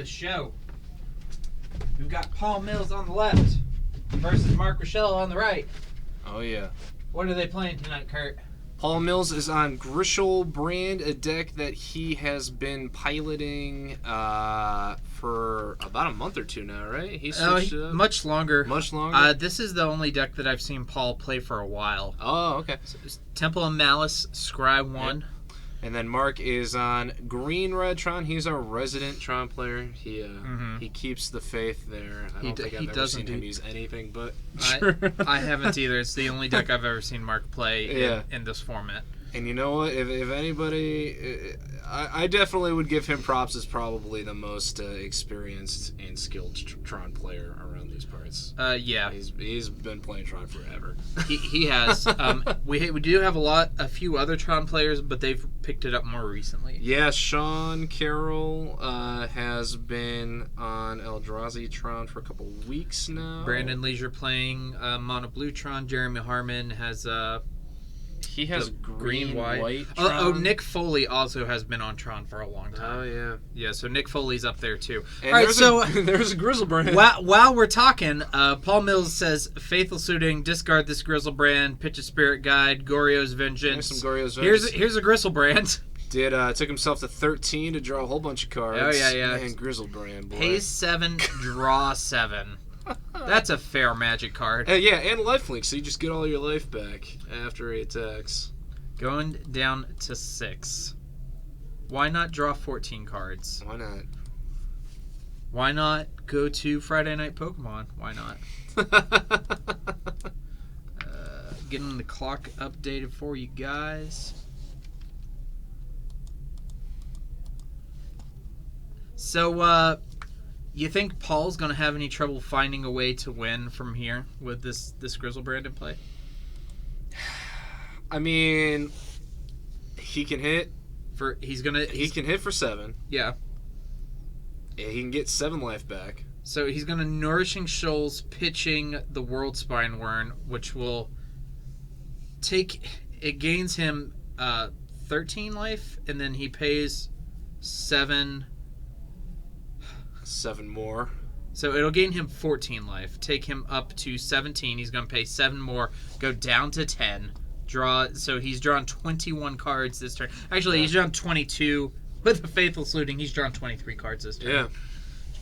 the show. We've got Paul Mills on the left versus Marc Raschella on the right. Oh, yeah. What are they playing tonight, Kurt? Paul Mills is on Grishoalbrand, a deck that he has been piloting for about a month or two now, right? He switched it up. Much longer. Much longer? This is the only deck that I've seen Paul play for a while. Oh, okay. So Temple of Malice, Scry 1. Yep. And then Mark is on Green Red Tron. He's our resident Tron player. He keeps the faith there. I don't think I've ever seen him use anything but I haven't either. It's the only deck I've ever seen Mark play in this format. And you know what? If anybody... I definitely would give him props as probably the most experienced and skilled Tron player around these parts. Yeah. He's been playing Tron forever. He has. We do have a few other Tron players, but they've picked it up more recently. Yeah, Sean Carroll has been on Eldrazi Tron for a couple weeks now. Brandon Leisure playing Mono Blue Tron. Jeremy Harmon has... He has green-white Tron. Oh, Nick Foley also has been on Tron for a long time. Oh, yeah. Yeah, so Nick Foley's up there, too. And all right, so... there's a Grishoalbrand. While we're talking, Paul Mills says, Faithful Suiting, discard this Grishoalbrand, pitch a Spirit Guide, Goryo's Vengeance. There's some Goryo's Vengeance. Here's a Grishoalbrand. Took himself to 13 to draw a whole bunch of cards. Oh, yeah. And Grishoalbrand, boy. Pays 7, draw 7. That's a fair Magic card. Yeah, and lifelink, so you just get all your life back after he attacks. Going down to 6. Why not draw 14 cards? Why not? Why not go to Friday Night Pokemon? Why not? Getting the clock updated for you guys. So, you think Paul's going to have any trouble finding a way to win from here with this Grishoalbrand in play? I mean, he can hit. He can hit for 7. Yeah. Yeah, he can get 7 life back. So he's going to Nourishing Shoals, pitching the World Spine Worm, which will it gains him 13 life, and then he pays 7 more. So it'll gain him 14 life. Take him up to 17. He's going to pay 7 more. Go down to 10. So he's drawn 21 cards this turn. Actually, he's drawn 22. With the Faithful Suiting, he's drawn 23 cards this turn. Yeah.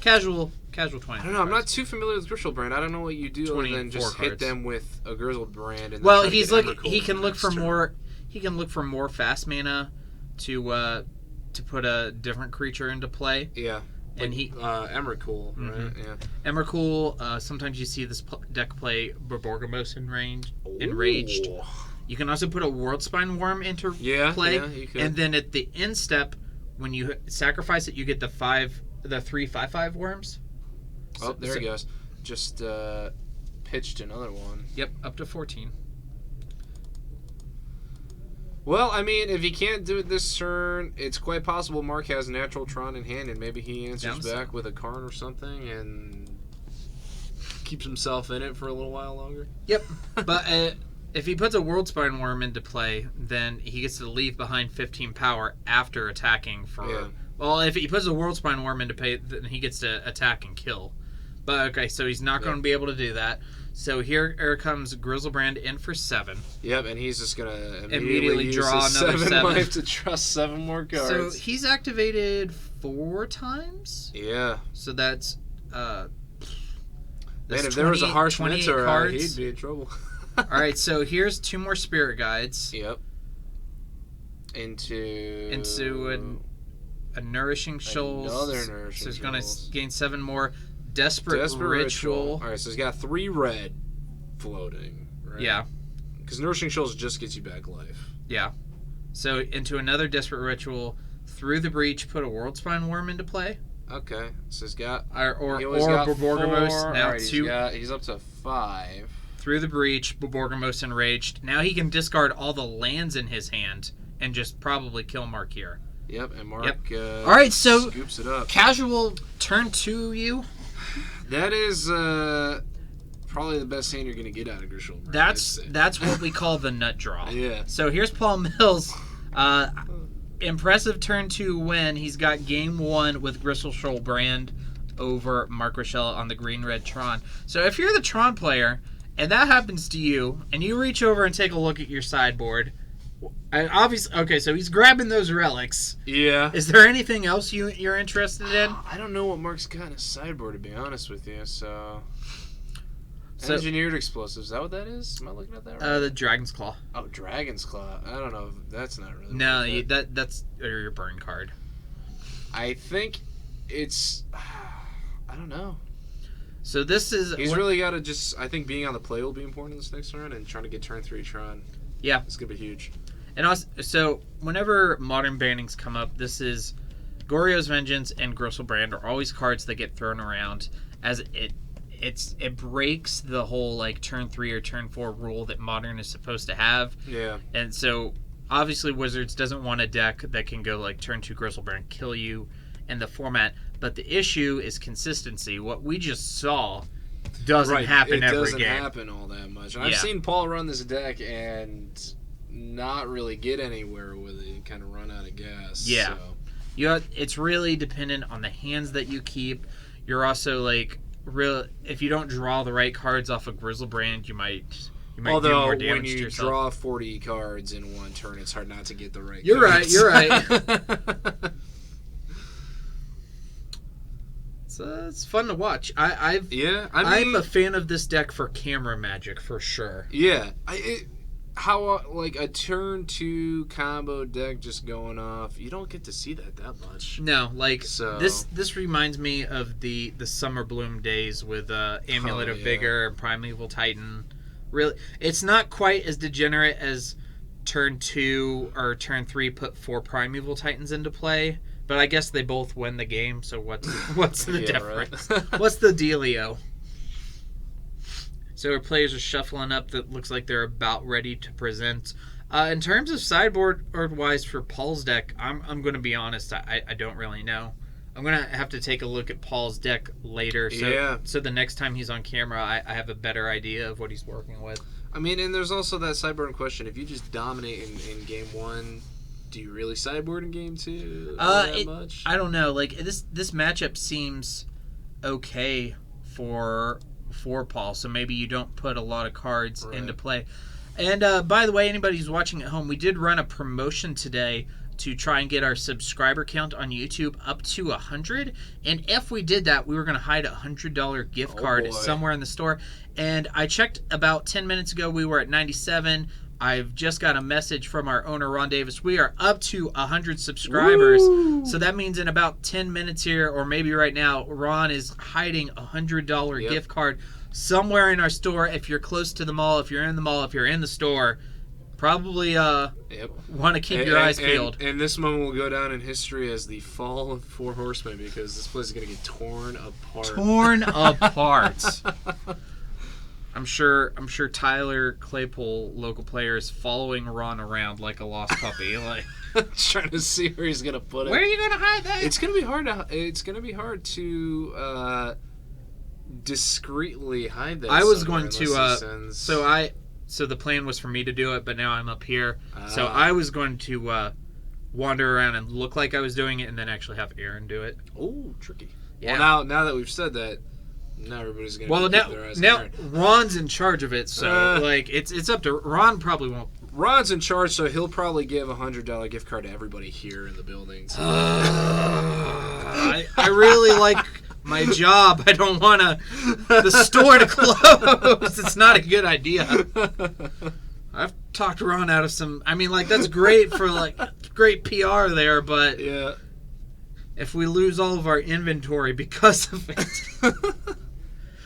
Casual 20. I don't know. I'm not too familiar with Grishoalbrand. I don't know what you do other than just hit them with a Grishoalbrand. And well, he can look for more. He can look for more fast mana to put a different creature into play. Yeah. And Emrakul, right? Yeah. Emrakul. Sometimes you see this deck play Borborgamos Enraged. You can also put a World Spine Worm into play. Yeah, you could. And then at the end step, when you sacrifice it, you get the 3/5/5 worms. Oh, there he goes. Just pitched another one. Yep, up to 14. Well, I mean, if he can't do it this turn, it's quite possible Mark has Natural Tron in hand, and maybe he answers back with a Karn or something and keeps himself in it for a little while longer. Yep, but if he puts a World Spine Worm into play, then he gets to leave behind 15 power after attacking for... Yeah. Well, if he puts a World Spine Worm into play, then he gets to attack and kill. But, okay, so he's not going to be able to do that. So here comes Grishoalbrand in for 7. Yep, and he's just going to immediately draw another 7 life to draw 7 more cards. So he's activated 4 times? Yeah. So that's... Man, if there was a harsh winter, he'd be in trouble. All right, so here's 2 more Spirit Guides. Yep. Into a Nourishing Shoals. Another Nourishing Shoals. So he's going to gain 7 more. Desperate Ritual. All right, so he's got 3 red floating, right? Yeah. Because Nourishing Shoals just gets you back life. Yeah. So into another Desperate Ritual. Through the Breach, put a World Spine Worm into play. Okay. So he's got... Or Borborgamos. Now right, 2. He's up to 5. Through the Breach, Borborgamos Enraged. Now he can discard all the lands in his hand and just probably kill Mark here. Yep, and Mark all right, so scoops it up. Casual turn to you. That is probably the best hand you're going to get out of Grishoalbrand. That's what we call the nut draw. Yeah. So here's Paul Mills. impressive turn 2 win. He's got game 1 with Grishoalbrand over Marc Raschella on the green-red Tron. So if you're the Tron player and that happens to you, and you reach over and take a look at your sideboard, and obviously, okay, so he's grabbing those relics. Yeah. Is there anything else you're interested in? I don't know what Marc's got in his sideboard, to be honest with you. So engineered explosives. Is that what that is? Am I looking at that right? The Dragon's Claw. Oh, Dragon's Claw. I don't know. That's not really. No, that's your burn card. I think it's. I don't know. So this is. He's really got to just. I think being on the play will be important in this next turn, and trying to get turn 3 Tron. Yeah, it's gonna be huge. And also, so whenever modern bannings come up, this is Goryo's Vengeance and Grishoalbrand are always cards that get thrown around as it breaks the whole like turn 3 or turn 4 rule that modern is supposed to have. Yeah. And so obviously Wizards doesn't want a deck that can go like turn 2 Grishoalbrand, kill you in the format. But the issue is consistency. What we just saw doesn't happen every game. It doesn't happen all that much. And I've seen Paul run this deck and not really get anywhere with it and kind of run out of gas. Yeah. So. It's really dependent on the hands that you keep. You're also like if you don't draw the right cards off of Grishoalbrand, you might do more damage to yourself. When you draw 40 cards in one turn, it's hard not to get the right You're cards. You're right. It's fun to watch. I'm a fan of this deck for camera magic for sure. Yeah. How like a turn 2 combo deck just going off, you don't get to see that much. No, like this reminds me of the Summer Bloom days with Amulet of Vigor and Primeval Titan. Really, it's not quite as degenerate as turn 2 or turn 3 put 4 Primeval Titans into play, but I guess they both win the game. So what's the difference? Right. What's the dealio? So our players are shuffling up. That looks like they're about ready to present. In terms of sideboard or wise for Paul's deck, I'm going to be honest. I don't really know. I'm going to have to take a look at Paul's deck later. So the next time he's on camera, I have a better idea of what he's working with. I mean, and there's also that sideboard question. If you just dominate in game 1, do you really sideboard in game 2? Much? I don't know. Like this matchup seems okay for Paul, so maybe you don't put a lot of cards into play. And by the way, anybody who's watching at home, we did run a promotion today to try and get our subscriber count on YouTube up to 100. And if we did that, we were going to hide a $100 gift card somewhere in the store. And I checked about 10 minutes ago, we were at 97. I've just got a message from our owner, Ron Davis. We are up to 100 subscribers. Woo! So that means in about 10 minutes here, or maybe right now, Ron is hiding a $100 gift card somewhere in our store. If you're close to the mall, if you're in the mall, if you're in the store, probably want to keep your eyes peeled. And this moment will go down in history as the fall of 4 Horsemen, because this place is going to get torn apart. Torn apart. I'm sure Tyler Claypool, local player, is following Ron around like a lost puppy, like trying to see where he's gonna put it. Where are you gonna hide that? It's gonna be hard to discreetly hide that. I was going to so the plan was for me to do it, but now I'm up here, so I was going to wander around and look like I was doing it, and then actually have Aaron do it. Oh, tricky. Yeah. Well, now that we've said that. Now everybody's gonna keep their eyes now Ron's in charge of it, so it's up to Ron. Probably won't. Ron's in charge, so he'll probably give a $100 gift card to everybody here in the building. So. I really like my job. I don't want the store to close. It's not a good idea. I've talked Ron out of some. I mean, like that's great for great PR there, but if we lose all of our inventory because of it.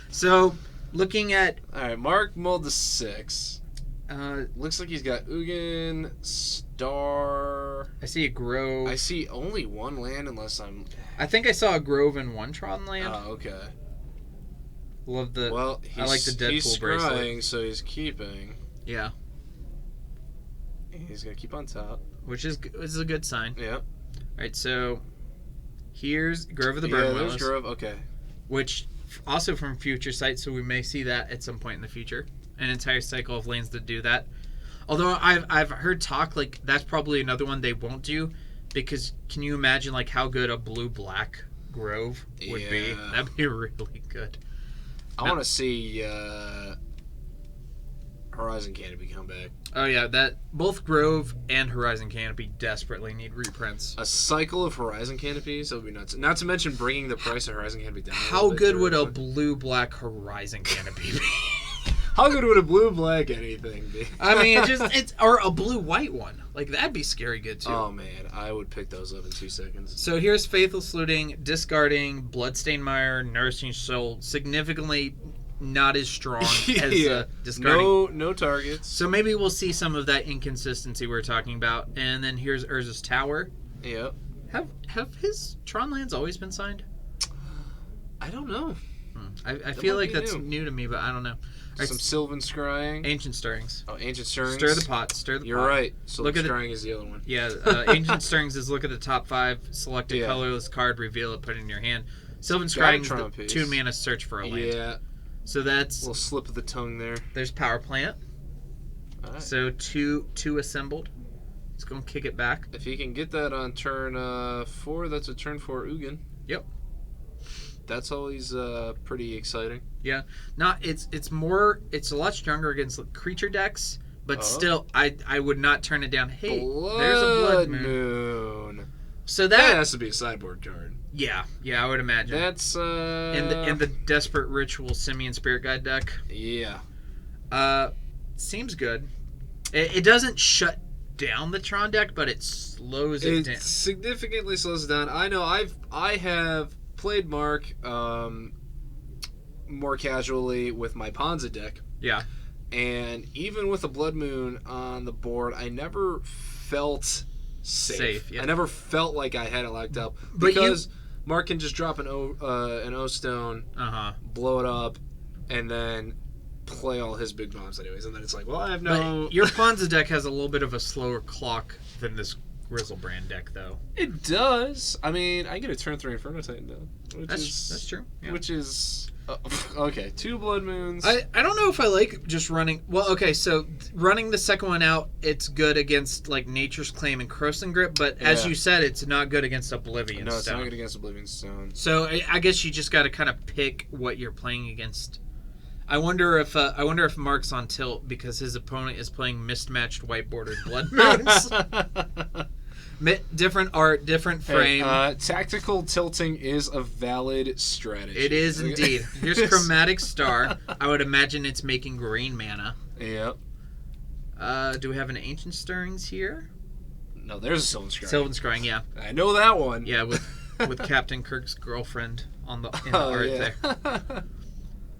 So, looking at... All right, Marc mulled the 6. Looks like he's got Ugin, Star... I see a Grove. I see only one land unless I'm... I think I saw a Grove and 1 Tron land. Oh, okay. Love the... Well, I like the Deadpool bracelet. He's scrying, so he's keeping. Yeah. He's going to keep on top. Which is a good sign. Yep. All right, so... Here's Grove of the Burn Willows. There's Grove, okay. Which... Also from Future Sight, so we may see that at some point in the future. An entire cycle of lanes that do that. Although I've heard talk, like, that's probably another one they won't do, Because can you imagine like how good a blue-black Grove would be? That'd be really good. I want to see Horizon Canopy come back. Oh yeah, that both Grove and Horizon Canopy desperately need reprints. A cycle of Horizon Canopies, that would be nuts. Not to mention bringing the price of Horizon Canopy down. How good would a blue-black Horizon Canopy be? How good would a blue-black anything be? I mean, it's or a blue-white one. Like, that'd be scary good, too. Oh, man. I would pick those up in 2 seconds. So here's Faithless Looting, Discarding, Bloodstained Mire, Nourishing Soul. Significantly not as strong as Discarding. No targets. So maybe we'll see some of that inconsistency we were talking about. And then here's Urza's Tower. Yep. Have his Tron lands always been signed? I don't know. I feel like that's new to me, but I don't know. Right, some Sylvan Scrying. Ancient Stirrings. Oh, Ancient Stirrings. Stir the pot. You're right. Sylvan Scrying is the other one. Yeah, Ancient Stirrings is look at the top 5, select a colorless card, reveal it, put it in your hand. Sylvan Scrying is the 2 mana search for a land. Yeah. So that's... A little slip of the tongue there. There's Power Plant. All right. So two assembled. It's going to kick it back. If he can get that on turn 4, that's a turn 4 Ugin. Yep. That's always pretty exciting. Yeah. It's a lot stronger against creature decks, but still I would not turn it down. Hey, there's a Blood Moon. So that has to be a sideboard card. Yeah, I would imagine. That's in the Desperate Ritual Simian Spirit Guide deck. Yeah. Seems good. It doesn't shut down the Tron deck, but it slows it down. It significantly slows it down. I know I have played Marc more casually with my Ponza deck. Yeah. And even with a Blood Moon on the board, I never felt safe. Yeah. I never felt like I had it locked up. Because Marc can just drop an O Stone, blow it up, and then play all his big bombs anyways. And then it's like, well, I have no... But your Ponza deck has a little bit of a slower clock than this Grishoalbrand deck, though. It does. I mean, I get a turn 3 Inferno Titan, though. That's true. Yeah. Which is... okay, 2 Blood Moons. I don't know if I like just running... Well, okay, so running the second one out, it's good against, like, Nature's Claim and Crossing Grip, but as you said, it's not good against Oblivion Stone. No, it's not good against Oblivion Stone. So I guess you just got to kind of pick what you're playing against. I wonder if Marc's on tilt because his opponent is playing mismatched white-bordered Blood Moons. Different art, different frame. Tactical tilting is a valid strategy. It is indeed. Here's Chromatic Star. I would imagine it's making green mana. Yep. Do we have an Ancient Stirrings here? No, there's a Sylvan Scrying. Sylvan Scrying, yeah. I know that one. Yeah, with Captain Kirk's girlfriend in the art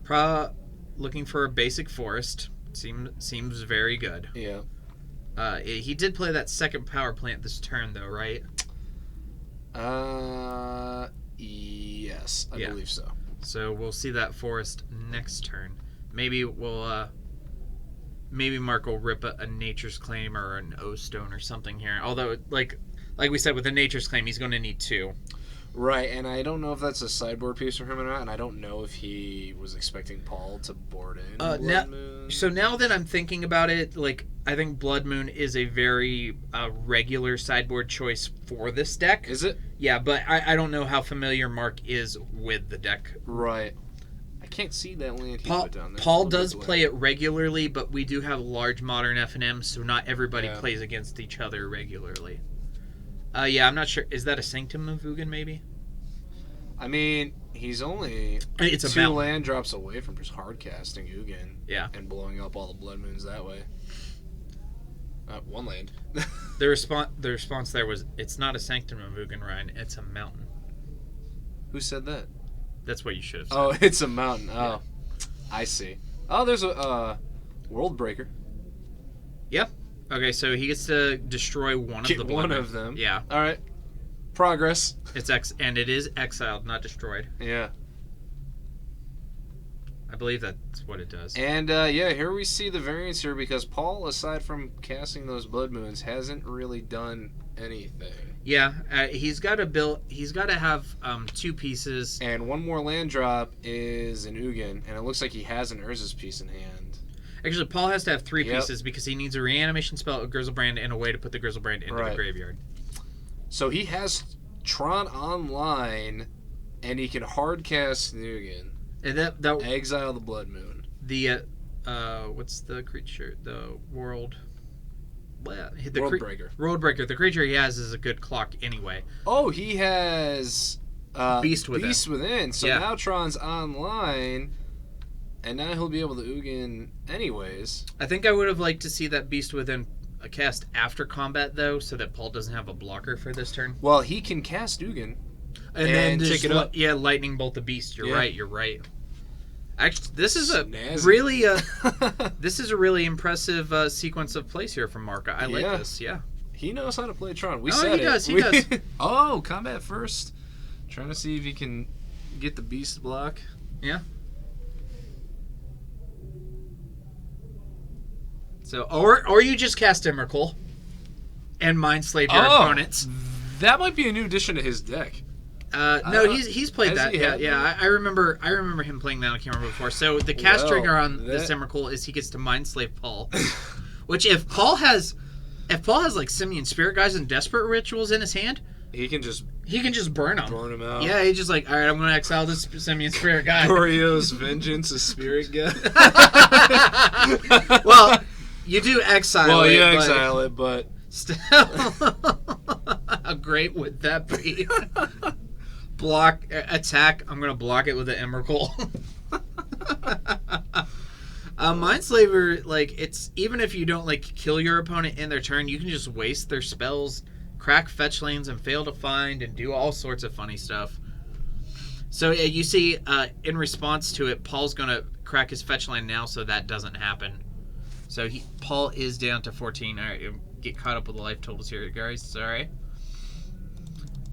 there. Looking for a basic forest. Seems very good. Yeah. He did play that second power plant this turn, though, right? Yes, I believe so. So we'll see that forest next turn. Maybe Marc will rip a Nature's Claim or an O Stone or something here. Although, like we said, with a Nature's Claim, he's going to need 2. Right, and I don't know if that's a sideboard piece for him or not, and I don't know if he was expecting Paul to board in Blood Moon. So now that I'm thinking about it, like, I think Blood Moon is a very regular sideboard choice for this deck. Is it? Yeah, but I don't know how familiar Marc is with the deck. Right. I can't see that land he put down there. Paul does play it regularly, but we do have large modern FNM, so not everybody plays against each other regularly. I'm not sure. Is that a Sanctum of Ugin, maybe? I mean, he's only 2 land drops away from just hard casting Ugin. Yeah. And blowing up all the Blood Moons that way. 1 land. The response there was, it's not a Sanctum of Ugin, Ryan. It's a mountain. Who said that? That's what you should have said. Oh, it's a mountain. Oh, I see. Oh, there's a World Breaker. Yep. Okay, so he gets to destroy one of the Blood one Moons. of them. Yeah. All right. Progress. And it is exiled, not destroyed. Yeah. I believe that's what it does. And here we see the variance here because Paul, aside from casting those Blood Moons, hasn't really done anything. Yeah, he's got to have 2 pieces. And 1 more land drop is an Ugin, and it looks like he has an Urza's piece in hand. Actually, Paul has to have 3 pieces because he needs a reanimation spell, a Grishoalbrand, and a way to put the Grishoalbrand into the graveyard. So he has Tron online, and he can hard cast Nugan. And that exile the Blood Moon. The what's the creature? The World. Worldbreaker. Worldbreaker. The creature he has is a good clock anyway. Oh, he has Beast Within. Beast Within. So now Tron's online, and now he'll be able to Ugin anyways. I think I would have liked to see that Beast Within cast after combat, though, so that Paul doesn't have a blocker for this turn. Well, he can cast Ugin. And then just, lightning bolt the beast. You're right. Actually, this is really impressive sequence of plays here from Marc. I like this. Yeah, he knows how to play Tron. He does. Oh, combat first. Trying to see if he can get the beast block. Yeah. So, or you just cast Emrakul and Mind Slave your opponents. That might be a new addition to his deck. No, he's played that. I remember him playing that on camera before. So the cast trigger on this Emrakul is he gets to Mind Slave Paul, which if Paul has like Simian Spirit Guides and Desperate Rituals in his hand, he can just burn them. Burn them out. Yeah, he's just like, all right, I'm going to exile this Simian Spirit Guide. Goryo's Vengeance, a Spirit Guide. Well, you do exile it. Well, you exile it, but still, how great would that be? Block, attack. I'm going to block it with an Emrakul. Mindslaver, like, it's even if you don't like kill your opponent in their turn, you can just waste their spells, crack fetch lanes, and fail to find, and do all sorts of funny stuff. So you see, in response to it, Paul's going to crack his fetch lane now, so that doesn't happen. So Paul is down to 14. All right, get caught up with the life totals here, guys. Sorry.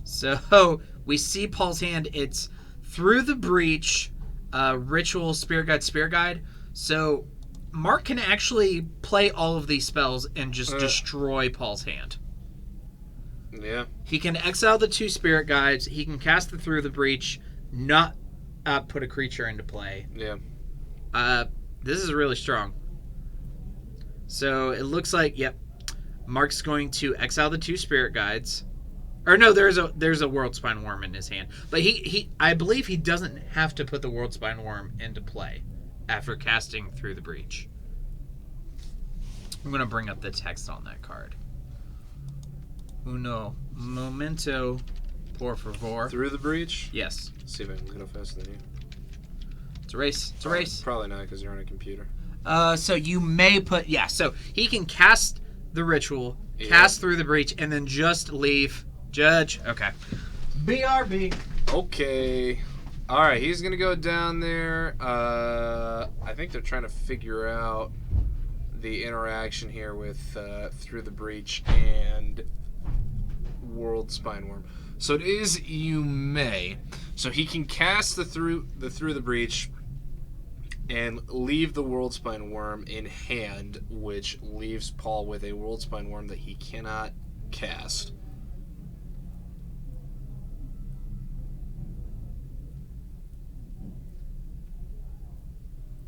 So we see Paul's hand. It's Through the Breach, Ritual, Spirit Guide. So Marc can actually play all of these spells and just destroy Paul's hand. Yeah. He can exile the 2 Spirit Guides. He can cast the Through the Breach, not put a creature into play. Yeah. This is really strong. So it looks like, Marc's going to exile the 2 Spirit Guides. Or no, there's a Worldspine Worm in his hand. But I believe he doesn't have to put the Worldspine Worm into play after casting Through the Breach. I'm going to bring up the text on that card. Uno momento, por favor. Through the Breach? Yes. Let's see if I can go faster than you. It's a race. It's a race. Probably not, because you're on a computer. So you may put... Yeah, so he can cast the Ritual, cast Through the Breach, and then just leave... Judge. Okay. BRB. Okay. All right, he's going to go down there. I think they're trying to figure out the interaction here with Through the Breach and Worldspine Worm. So it is you may. So he can cast the Through the Breach and leave the Worldspine Worm in hand, which leaves Paul with a Worldspine Worm that he cannot cast.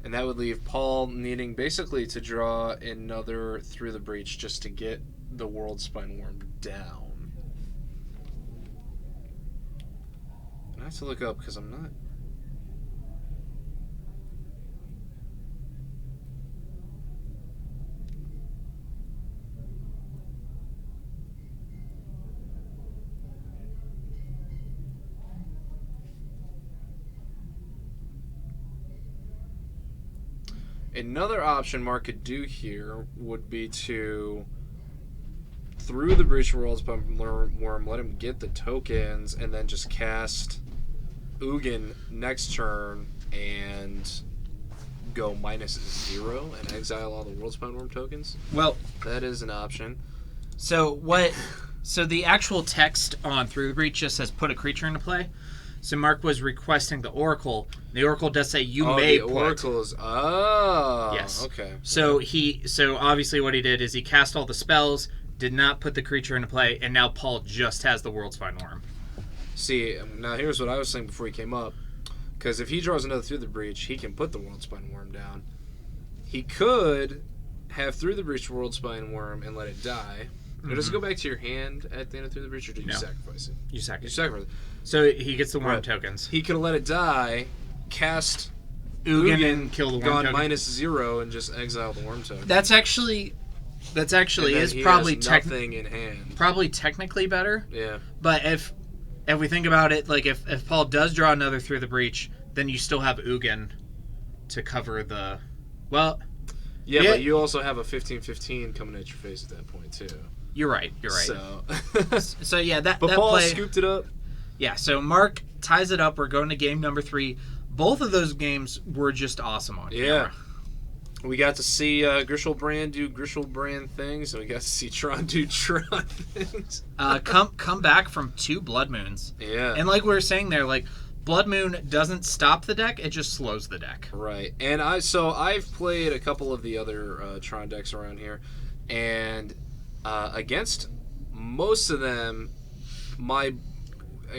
And that would leave Paul needing basically to draw another Through the Breach just to get the Worldspine Worm down. And I have to look up because I'm not... Another option Marc could do here would be to Through the Breach Worldspine Worm, let him get the tokens, and then just cast Ugin next turn and go -0 and exile all the Worldspine Worm tokens. Well, that is an option. So the actual text on Through the Breach just says put a creature into play. So Marc was requesting the Oracle. The Oracle does say you may put. The Oracle is... yes. Okay. So obviously what he did is he cast all the spells, did not put the creature into play, and now Paul just has the Worldspine Worm. See, now here's what I was saying before he came up. Because if he draws another Through the Breach, he can put the Worldspine Worm down. He could have Through the Breach Worldspine Worm and let it die. Now, does it go back to your hand at the end of Through the Breach, or do you sacrifice it? You sacrifice it. So he gets the worm tokens. He could have let it die, cast Ugin and kill the worm token. -0 and just exile the worm token. That's actually is probably nothing in hand. Probably technically better. Yeah. But if we think about it, like if Paul does draw another Through the Breach, then you still have Ugin to cover the Yeah, but you also have a 15/15 coming at your face at that point too. You're right. So yeah, that Paul play scooped it up. Yeah, so Marc ties it up. We're going to game number 3. Both of those games were just awesome on camera. We got to see Grishoalbrand do Grishoalbrand things, and we got to see Tron do Tron things. Come back from 2 Blood Moons. Yeah. And like we were saying there, like Blood Moon doesn't stop the deck, it just slows the deck. Right. And I've played a couple of the other Tron decks around here, and against most of them,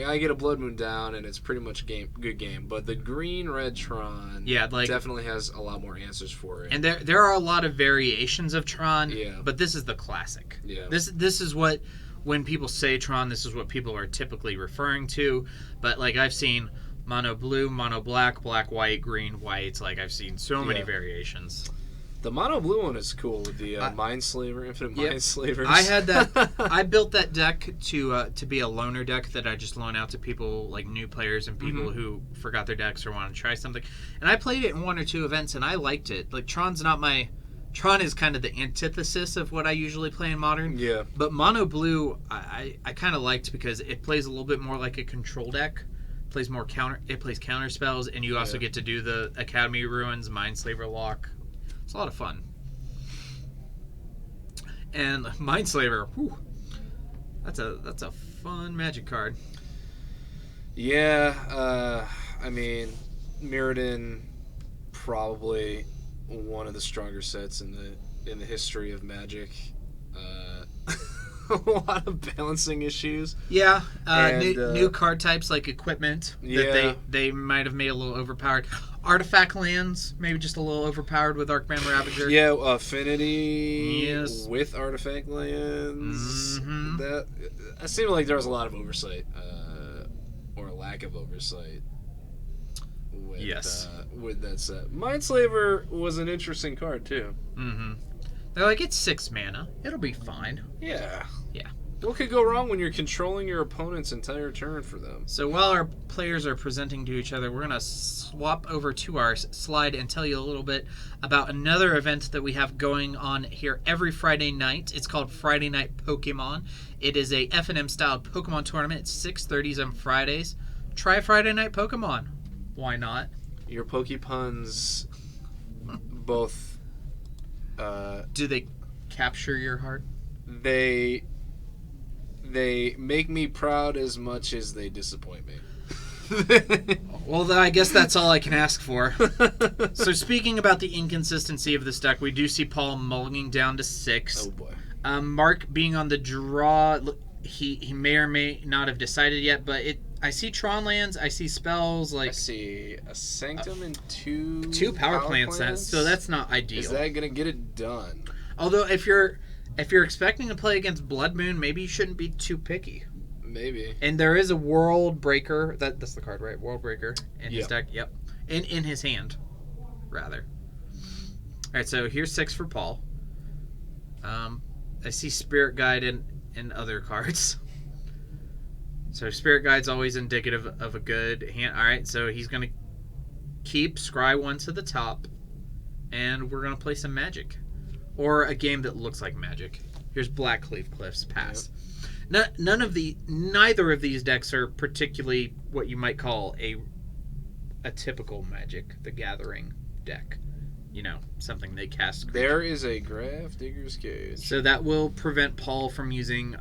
I get a Blood Moon down, and it's pretty much good game. But the green-red Tron definitely has a lot more answers for it. And there are a lot of variations of Tron, yeah. But this is the classic. Yeah. This is what, when people say Tron, this is what people are typically referring to. But like I've seen mono blue, mono black, black white, green white. Like I've seen so many variations. The mono blue one is cool with the Mindslaver, Infinite Mindslavers. I had that. I built that deck to be a loaner deck that I just loan out to people, like new players and people who forgot their decks or want to try something. And I played it in 1 or 2 events, and I liked it. Like Tron is kind of the antithesis of what I usually play in Modern. Yeah. But mono blue, I kind of liked because it plays a little bit more like a control deck. It plays counter spells, and you also get to do the Academy Ruins, Mindslaver Lock. It's a lot of fun. And Mindslaver, that's a fun Magic card. Yeah, I mean, Mirrodin, probably one of the stronger sets in the history of Magic. A lot of balancing issues. Yeah, new card types like equipment that they might have made a little overpowered. Artifact lands, maybe just a little overpowered with Arcbound Ravager. Yeah, Affinity with Artifact lands. Mm-hmm. That seemed like there was a lot of oversight, or a lack of oversight. With that set. Mindslaver was an interesting card too. Mm-hmm. They're like, it's 6 mana. It'll be fine. Yeah. Yeah. What could go wrong when you're controlling your opponent's entire turn for them? So while our players are presenting to each other, we're going to swap over to our slide and tell you a little bit about another event that we have going on here every Friday night. It's called Friday Night Pokemon. It is a F&M style Pokemon tournament. It's 6:30 on Fridays. Try Friday Night Pokemon. Why not? Your Pokepuns both... do they capture your heart? They make me proud as much as they disappoint me. Well, then I guess that's all I can ask for. So speaking about the inconsistency of this deck, we do see Paul mulling down to 6. Oh boy. Marc being on the draw, he may or may not have decided yet, but I see Tron lands, I see spells, like... I see a Sanctum and 2 power plants, so that's not ideal. Is that going to get it done? Although, if you're expecting to play against Blood Moon, maybe you shouldn't be too picky. Maybe. And there is a World Breaker, that's the card, right? World Breaker in his deck, yep. In his hand, rather. Alright, so here's 6 for Paul. I see Spirit Guide and other cards. So Spirit Guide's always indicative of a good hand. Alright, so he's going to keep Scry 1 to the top, and we're going to play some Magic. Or a game that looks like Magic. Here's Blackcleave Cliffs, pass. Yep. Neither of these decks are particularly what you might call a typical Magic, the Gathering deck. You know, something they cast. There is a Graph Digger's Cage. So that will prevent Paul from using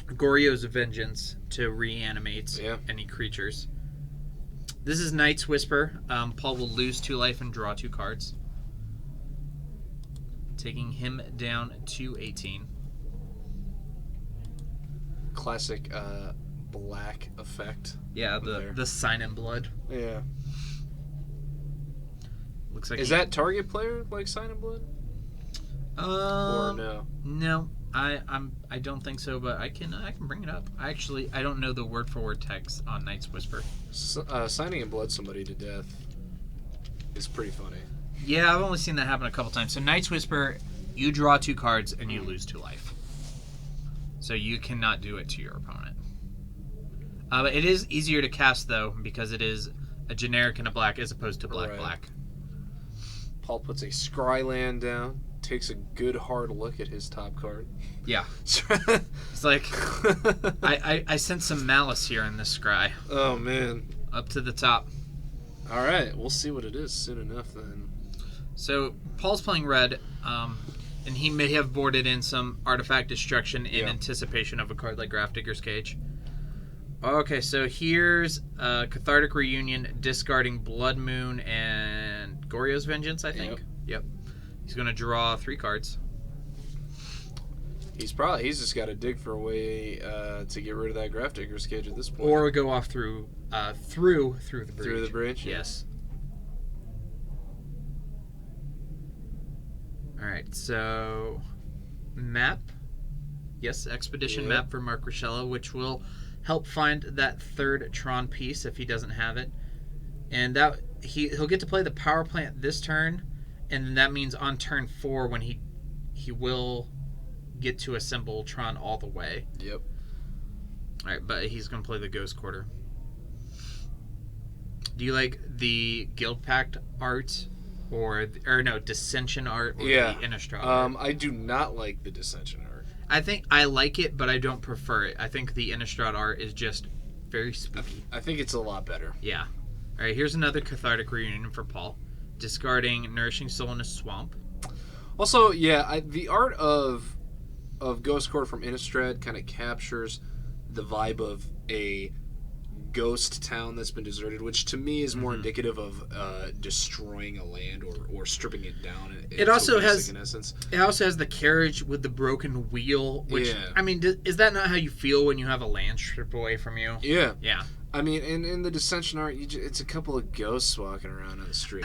Goryo's Vengeance to reanimate any creatures. This is Night's Whisper. Paul will lose 2 life and draw 2 cards, taking him down to 18. Classic black effect. Yeah, the Sign in Blood. Yeah. Looks like is that target player like Sign in Blood? Or no? No, I don't think so, but I can bring it up. I don't know the word for word text on Night's Whisper. Signing and blood somebody to death is pretty funny. Yeah, I've only seen that happen a couple times. So Night's Whisper, you draw 2 cards and you lose 2 life. So you cannot do it to your opponent. But it is easier to cast though because it is a generic and a black as opposed to black. Paul puts a Scryland down. Takes a good hard look at his top card. Yeah. It's like, I sense some malice here in this scry. Oh, man. Up to the top. All right. We'll see what it is soon enough, then. So, Paul's playing red, and he may have boarded in some artifact destruction in anticipation of a card like Grafdigger's Cage. Okay, so here's Cathartic Reunion, discarding Blood Moon and Goryo's Vengeance, I think. Yep. He's going to draw 3 cards. He's just got to dig for a way to get rid of that Grafdigger's Cage at this point. Or go off through the bridge. Through the bridge? Yes. All right, so map. Yes, expedition map for Marc Raschella, which will help find that 3rd Tron piece if he doesn't have it. And that he'll get to play the power plant this turn. And that means on turn 4 when he will get to assemble Tron all the way. Yep. All right, but he's going to play the Ghost Quarter. Do you like the Guild Pact art or no, Dissension art or the Innistrad art? I do not like the Dissension art. I think I like it, but I don't prefer it. I think the Innistrad art is just very spooky. I think it's a lot better. Yeah. All right, here's another Cathartic Reunion for Paul. Discarding Nourishing Soul in a Swamp. Also, the art of Ghost Quarter from Innistrad kind of captures the vibe of a ghost town that's been deserted, which to me is more indicative of destroying a land or stripping it down. It also has, in essence. It also has the carriage with the broken wheel, which I mean, is that not how you feel when you have a land stripped away from you? Yeah. Yeah. I mean, in the Dissension art, it's a couple of ghosts walking around on the street.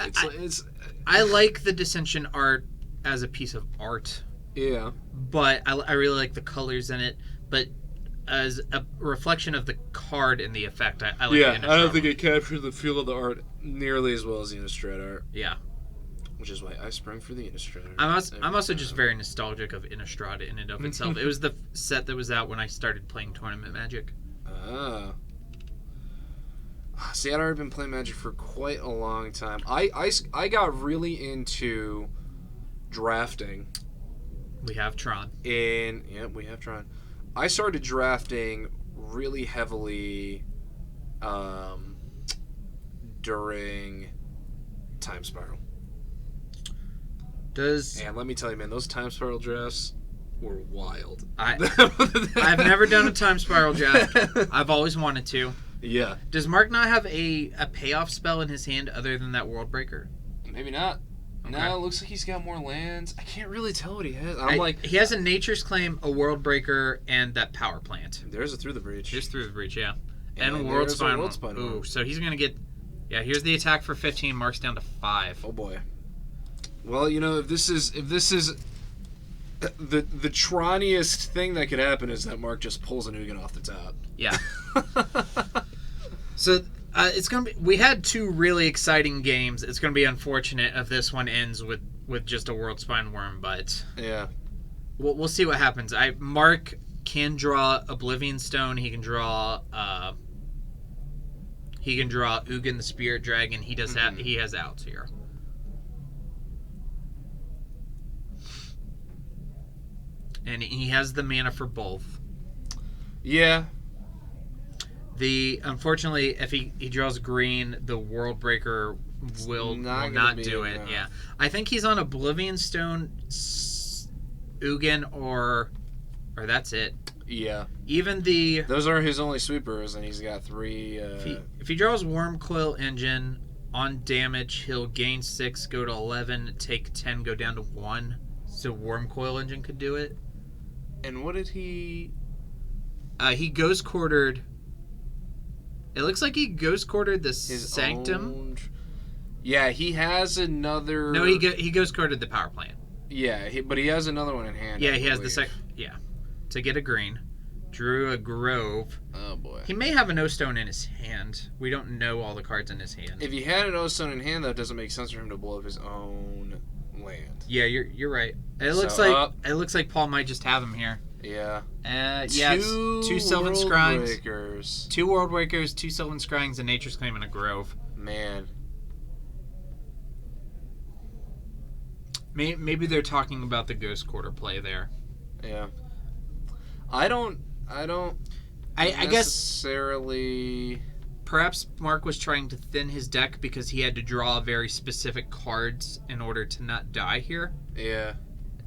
I like the Dissension art as a piece of art. Yeah. But I really like the colors in it. But as a reflection of the card and the effect, I like the Innistrad. I don't think it captures the feel of the art nearly as well as the Innistrad art. Yeah. Which is why I sprung for the Innistrad art. I'm also just very nostalgic of Innistrad in and of itself. It was the set that was out when I started playing Tournament Magic. Ah. See, I'd already been playing Magic for quite a long time. I got really into drafting. We have Tron. We have Tron. I started drafting really heavily during Time Spiral. And let me tell you, man, those Time Spiral drafts were wild. I've never done a Time Spiral draft. I've always wanted to. Yeah. Does Marc not have a payoff spell in his hand other than that World Breaker? Maybe not. Okay. No, it looks like he's got more lands. I can't really tell what he has. He has a Nature's Claim, a World Breaker, and that Power Plant. There's a Through the Breach. There's Through the Breach, yeah. And World Spine. Ooh, so he's going to get... Yeah, here's the attack for 15. Marc's down to 5. Oh, boy. Well, you know, if this is the Troniest thing that could happen is that Marc just pulls an Ugin off the top. Yeah. So it's gonna be. We had 2 really exciting games. It's gonna be unfortunate if this one ends with just a World Spine Worm, but yeah, we'll see what happens. Marc can draw Oblivion Stone. He can draw Ugin the Spirit Dragon. He does have. He has outs here. And he has the mana for both. Yeah. Unfortunately, if he draws green, the World Breaker will not do it. Enough. Yeah, I think he's on Oblivion Stone, Ugin, or that's it. Yeah. Even those are his only sweepers, and he's got 3. If he draws Worm Coil Engine on damage, he'll gain 6, go to 11, take 10, go down to 1. So Worm Coil Engine could do it. And what did he? He Ghost Quartered. It looks like he Ghost Quartered the Sanctum. Yeah, he has another. No, he Ghost Quartered the Power Plant. Yeah, but he has another one in hand. Yeah, he has the second. Yeah, to get a green. Drew a Grove. Oh, boy. He may have an O-Stone in his hand. We don't know all the cards in his hand. If he had an O-Stone in hand, though, it doesn't make sense for him to blow up his own land. Yeah, you're right. It looks like Paul might just have him here. Yeah. Two Sylvan Scryings. Breakers. 2 World Breakers, 2 Sylvan Scryings, a Nature's Claim, and a Grove. Man. Maybe they're talking about the Ghost Quarter play there. Yeah. I guess necessarily. Perhaps Mark was trying to thin his deck because he had to draw very specific cards in order to not die here. Yeah.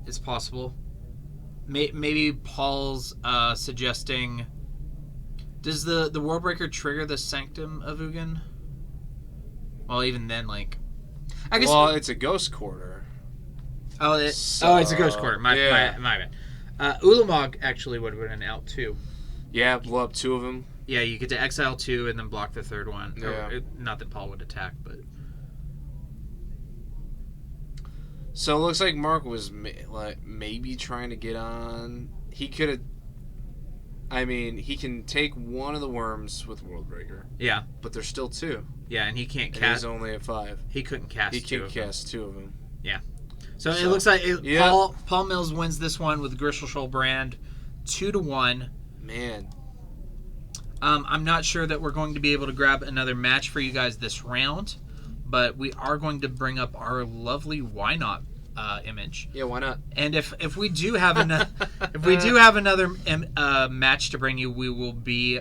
It's possible. Maybe Paul's suggesting... Does the World Breaker trigger the Sanctum of Ugin? Well, even then, like... I guess. Well, it's a Ghost Quarter. It's a Ghost Quarter. My bad. Ulamog actually would have been out too. Yeah, blow up 2 of them. Yeah, you get to exile 2 and then block the 3rd one. Yeah. Not that Paul would attack, but... So it looks like Mark was maybe trying to get on. He could have... I mean, he can take one of the worms with World Breaker. Yeah. But there's still 2. Yeah, and he can't cast... And he's only at 5. He couldn't cast 2 He can't cast 2 of them. Yeah. So it looks like Paul Mills wins this one with Grishoalbrand 2-1. Man. I'm not sure that we're going to be able to grab another match for you guys this round, but we are going to bring up our lovely Why Not image. Yeah, why not? And if we do have another match to bring you, we will be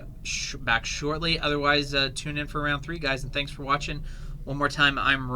back shortly. Otherwise, tune in for round 3, guys. And thanks for watching. One more time, I'm